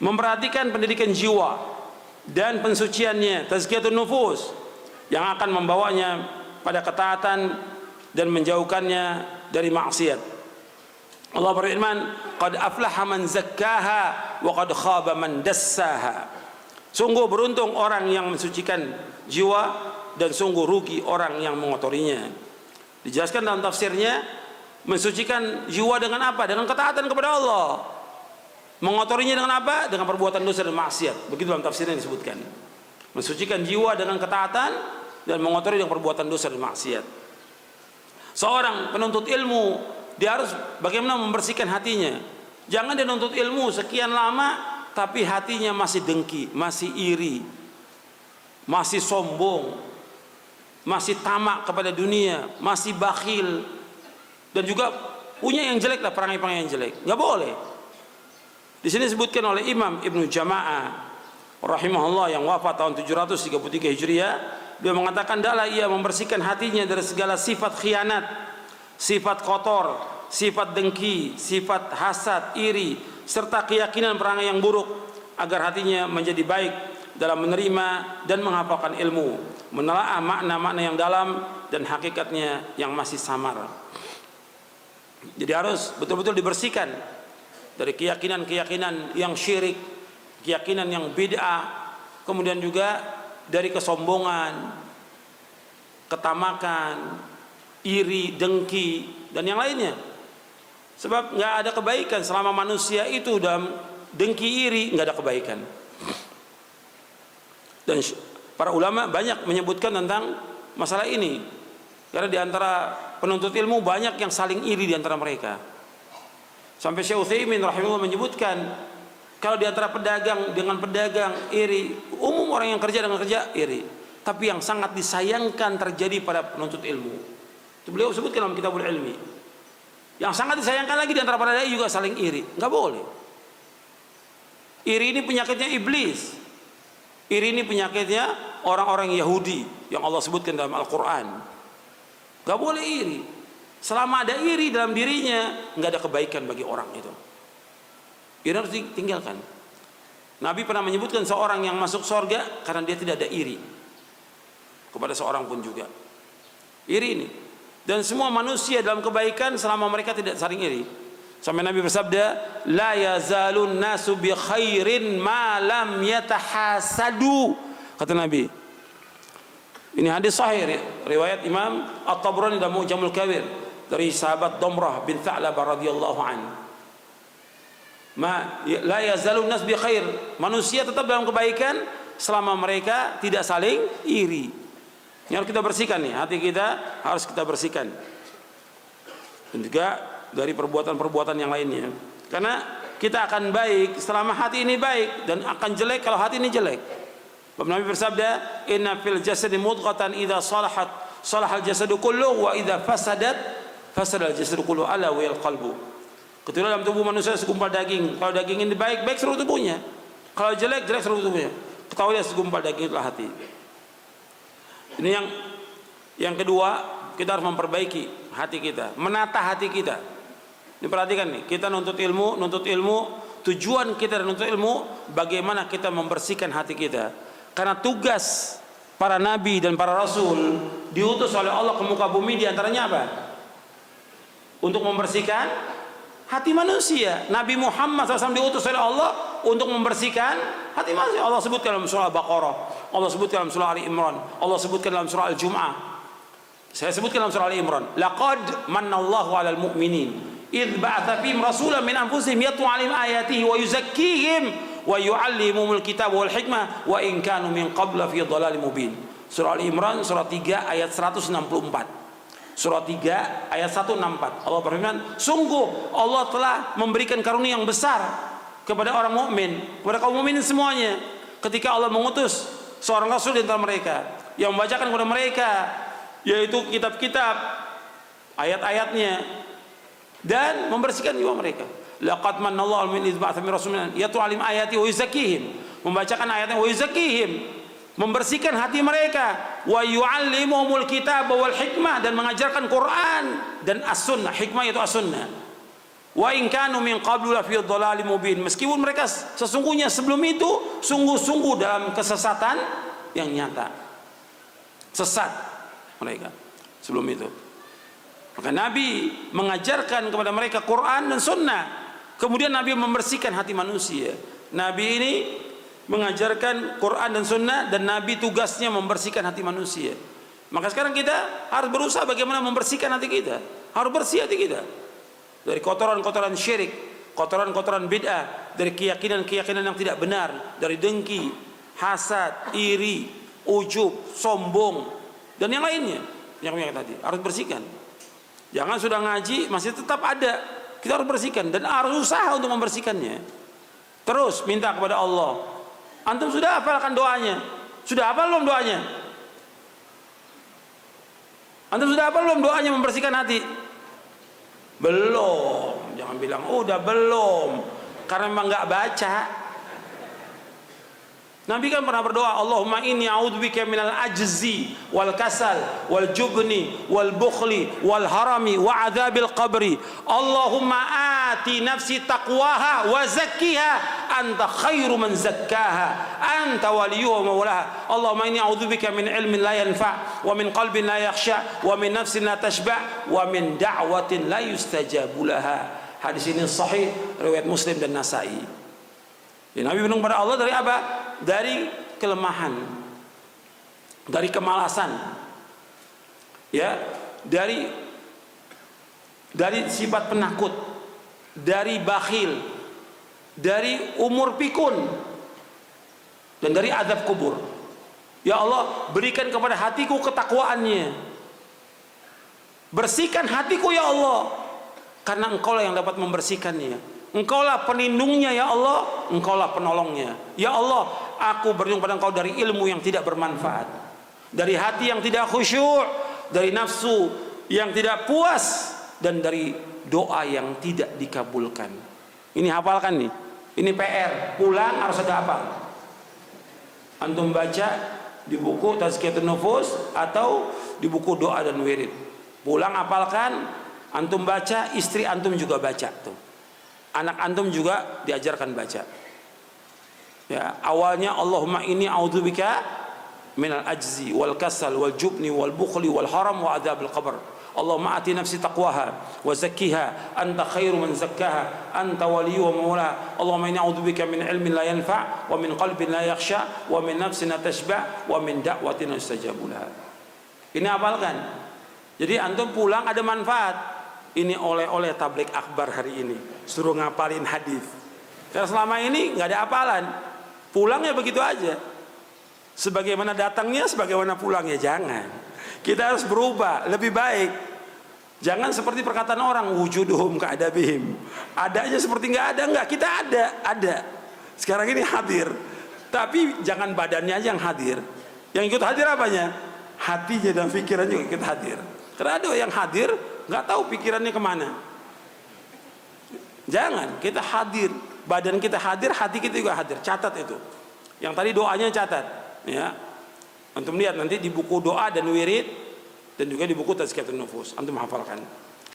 memperhatikan pendidikan jiwa dan pensuciannya, tazkiyatun nufus, yang akan membawanya pada ketaatan dan menjauhkannya dari maksiat. Allah berfirman, qad aflaha man zakkaha wa qad khaba man dassaha. Sungguh beruntung orang yang mensucikan jiwa dan sungguh rugi orang yang mengotorinya. Dijelaskan dalam tafsirnya, mensucikan jiwa dengan apa? Dengan ketaatan kepada Allah. Mengotorinya dengan apa? Dengan perbuatan dosa dan maksiat. Begitu dalam tafsirnya disebutkan. Mensucikan jiwa dengan ketaatan dan mengotori dengan perbuatan dosa dan maksiat. Seorang penuntut ilmu, dia harus bagaimana membersihkan hatinya. Jangan dia nuntut ilmu sekian lama tapi hatinya masih dengki, masih iri, masih sombong, masih tamak kepada dunia, masih bakhil, dan juga punya yang jelek lah, perangai-perangai yang jelek. Nggak boleh. Di sini disebutkan oleh Imam Ibnu Jama'ah rahimahullah yang wafat tahun 733 Hijriah, dia mengatakan, hendaklah ia membersihkan hatinya dari segala sifat khianat, sifat kotor, sifat dengki, sifat hasad, iri, serta keyakinan perangai yang buruk, agar hatinya menjadi baik dalam menerima dan menghafalkan ilmu, menelaah makna-makna yang dalam dan hakikatnya yang masih samar. Jadi harus betul-betul dibersihkan dari keyakinan-keyakinan yang syirik, keyakinan yang bid'ah, kemudian juga dari kesombongan, ketamakan, iri, dengki, dan yang lainnya. Sebab nggak ada kebaikan selama manusia itu dalam dengki, iri, nggak ada kebaikan. Dan para ulama banyak menyebutkan tentang masalah ini, karena diantara penuntut ilmu banyak yang saling iri diantara mereka. Sampai Syekh Utsaimin rahimahullah menyebutkan, kalau diantara pedagang dengan pedagang iri, umum orang yang kerja dengan kerja iri, tapi yang sangat disayangkan terjadi pada penuntut ilmu. Itu beliau sebutkan dalam Kitabul Ilmi. Yang sangat disayangkan lagi diantara para dai juga saling iri. Nggak boleh. Iri ini penyakitnya iblis. Iri ini penyakitnya orang-orang Yahudi yang Allah sebutkan dalam Al-Quran. Nggak boleh iri. Selama ada iri dalam dirinya, nggak ada kebaikan bagi orang itu. Iri harus ditinggalkan. Nabi pernah menyebutkan seorang yang masuk surga karena dia tidak ada iri kepada seorang pun juga. Iri ini. Dan semua manusia dalam kebaikan selama mereka tidak saling iri. Sampai Nabi bersabda, la yazalun nasu bi khairin ma lam yatahasadu. Kata Nabi. Ini hadis sahih riwayat Imam At-Tabrani dalam Mu'jamul Kabir dari sahabat Damrah bin Tha'labah radhiyallahu anhu. La yazalun nas bi khair. Manusia tetap dalam kebaikan selama mereka tidak saling iri. Ini harus kita bersihkan nih, hati kita harus kita bersihkan. Dan juga dari perbuatan-perbuatan yang lainnya. Karena kita akan baik selama hati ini baik, dan akan jelek kalau hati ini jelek. Nabi bersabda, inna fil jasadi mudghatan idza salahat salahal jasadu kulluhu wa idza fasadat fasadal jasadu kulluhu ala wal qalbu. Ketika dalam tubuh manusia segumpal daging, kalau daging ini baik, baik seluruh tubuhnya. Kalau jelek, jelek seluruh tubuhnya. Ketahuilah segumpal daging itulah hati. Ini yang kedua, kita harus memperbaiki hati kita, menata hati kita. Ini perhatikan nih, kita nuntut ilmu, tujuan kita nuntut ilmu bagaimana kita membersihkan hati kita. Karena tugas para nabi dan para rasul diutus oleh Allah ke muka bumi, diantaranya apa? Untuk membersihkan hati manusia. Nabi Muhammad SAW diutus oleh Allah untuk membersihkan hati manusia. Allah sebutkan dalam surah Al-Baqarah, Allah sebutkan dalam surah Ali Imran, Allah sebutkan dalam surah Al-Jum'ah. Saya sebutkan dalam surah Ali Imran, laqad manallahu 'alal mu'minin idz ba'atsa fihim rasulan min anfusihim yatlu 'alaihim ayatihi wa yuzakkihim wa yu'allimuhumul kitaba wal hikmah wa in kanu min qabla fi dhalalin mubin. Surah Ali Imran surah 3 ayat 164. Surah 3 ayat 164. Allah berfirman, sungguh Allah telah memberikan karunia yang besar kepada orang mukmin, kepada kaum mukminin semuanya, ketika Allah mengutus seorang rasul di antara mereka yang membacakan kepada mereka yaitu kitab-kitab, ayat-ayatnya, dan membersihkan jiwa mereka. Laqad manallahu 'alal mu'minina idz ba'atsa fihim rasulan yatlu 'alaihim ayatihi wa yuzakkihim, membacakan ayatnya, wa yuzakkihim, membersihkan hati mereka, wa yu'allimuhumul kitaba wal hikmah, dan mengajarkan Quran dan as-sunnah. Hikmah itu as-sunnah. Wa in kanu min qablu la fi dhalalim mubin. Meskipun mereka sesungguhnya sebelum itu sungguh-sungguh dalam kesesatan yang nyata. Sesat mereka sebelum itu. Maka Nabi mengajarkan kepada mereka Quran dan Sunnah. Kemudian Nabi membersihkan hati manusia. Nabi ini mengajarkan Quran dan Sunnah, dan Nabi tugasnya membersihkan hati manusia. Maka sekarang kita harus berusaha bagaimana membersihkan hati kita. Harus bersih hati kita dari kotoran-kotoran syirik, kotoran-kotoran bid'ah, dari keyakinan-keyakinan yang tidak benar, dari dengki, hasad, iri, ujub, sombong, dan yang lainnya. Yang tadi harus bersihkan. Jangan sudah ngaji masih tetap ada. Kita harus bersihkan dan harus usaha untuk membersihkannya. Terus minta kepada Allah. Antum sudah hafalkan doanya? Sudah hafal belum doanya? Antum sudah hafal belum doanya membersihkan hati? Belum. Jangan bilang udah belum, karena memang nggak baca. Nabi kan pernah berdoa, Allahumma inni a'udzubika minal ajzi wal kasal wal jubni wal bukhli wal harami wa adzabil qabri. Allahumma ati nafsi taqwaha wa zakkiha anta khairu man zakkaha anta waliyuha maulaha. Allahumma inni a'udzubika min ilmin la yanfa' wa min qalbin la yakhsha wa min nafsin la tashba' wa min da'watin la yustajabu laha. Hadis ini sahih riwayat Muslim dan Nasa'i. Ya, Nabi berdoa kepada Allah dari apa? Dari kelemahan, dari kemalasan, ya, dari sifat penakut, dari bakhil, dari umur pikun, dan dari azab kubur. Ya Allah, berikan kepada hatiku ketakwaannya. Bersihkan hatiku ya Allah, karena Engkau lah yang dapat membersihkannya. Engkaulah pelindungnya ya Allah, Engkaulah penolongnya. Ya Allah, aku berlindung pada Engkau dari ilmu yang tidak bermanfaat, dari hati yang tidak khusyuk, dari nafsu yang tidak puas, dan dari doa yang tidak dikabulkan. Ini hafalkan nih. Ini PR. Pulang harus ada hafal. Antum baca di buku Tazkiyatun Nufus atau di buku doa dan wirid. Pulang hafalkan, antum baca, istri antum juga baca tuh. Anak antum juga diajarkan baca. Ya, awalnya Allahumma inni a'udzubika minal ajzi wal kasal wal jubni wal bukhli wal haram wa adzabil qabr. Allahumma ati nafsi taqwaha wa zakkiha anta khairu man zakkaha anta waliyyu wa maulaha. Allahumma inni a'udzubika min ilmin la yanfa' wa min qalbin la yakhsha wa min nafsin la tashba' wa min da'watin la yustajabu laha. Ini hafalkan. Jadi antum pulang ada manfaat. Ini oleh tablik akbar hari ini, suruh ngapalin hadis. Karena selama ini nggak ada hafalan, pulangnya begitu aja. Sebagaimana datangnya, sebagaimana pulangnya. Jangan. Kita harus berubah, lebih baik. Jangan seperti perkataan orang, wujuduhum ka'adabihim. Adanya seperti nggak ada, nggak. Kita ada. Sekarang ini hadir. Tapi jangan badannya aja yang hadir. Yang ikut hadir apanya? Hatinya dan pikirannya juga ikut hadir. Karena ada yang hadir nggak tahu pikirannya kemana. Jangan, kita hadir, badan kita hadir, hati kita juga hadir. Catat itu. Yang tadi doanya catat, ya. Antum lihat nanti di buku doa dan wirid, dan juga di buku Tazkiyatun Nufus. Antum hafalkan.